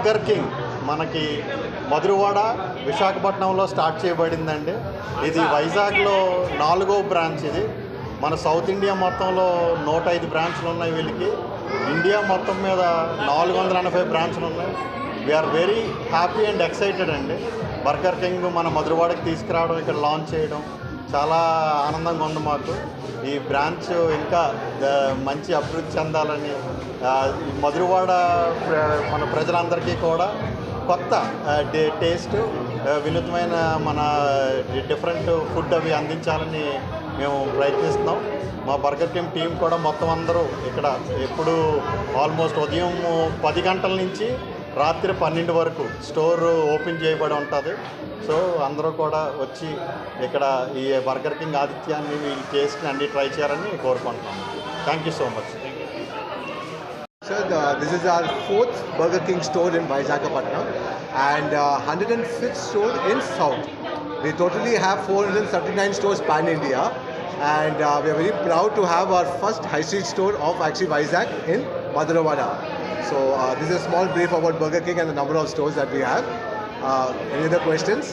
Burger king మనకి మధురవాడ విశాఖపట్నంలో start చేయబడిందండి. ఇది వైజాగ్లో 4వ బ్రాంచ్. ఇది మన సౌత్ ఇండియా మొత్తంలో 105 బ్రాంచ్లు ఉన్నాయి వీళ్ళకి. ఇండియా మొత్తం మీద 480 బ్రాంచ్లు ఉన్నాయి. We're very happy and excited అండి. బర్గర్ కింగ్ మన మధురవాడకి తీసుకురావడం, ఇక్కడ లాంచ్ చేయడం చాలా ఆనందంగా ఉంది మాకు. ఈ బ్రాంచ్ ఇంకా మంచి అభివృద్ధి చెందాలని, మధురవాడ మన ప్రజలందరికీ కూడా కొత్త టేస్ట్, వినూత్నమైన మన డిఫరెంట్ ఫుడ్ అవి అందించాలని మేము ప్రయత్నిస్తున్నాం. మా బర్గర్ కింగ్ టీం కూడా మొత్తం అందరూ ఇక్కడ ఎప్పుడు ఆల్మోస్ట్ ఉదయం 10 గంటల నుంచి రాత్రి 12 వరకు స్టోర్ ఓపెన్ చేయబడి ఉంటుంది. సో అందరూ కూడా వచ్చి ఇక్కడ ఈ బర్గర్ కింగ్ ఆతిథ్యాన్ని, వీళ్ళు టేస్ట్ని అన్ని ట్రై చేయాలని కోరుకుంటున్నాం. Thank you so much. Sir, this is our 4th Burger King store in Visakhapatnam and 105th store in South. We totally have 439 stores pan-India, and we are very proud to have our first high street store of actually Vizag in Maduravada. So this is a small brief about Burger King and the number of stores that we have. Any other questions?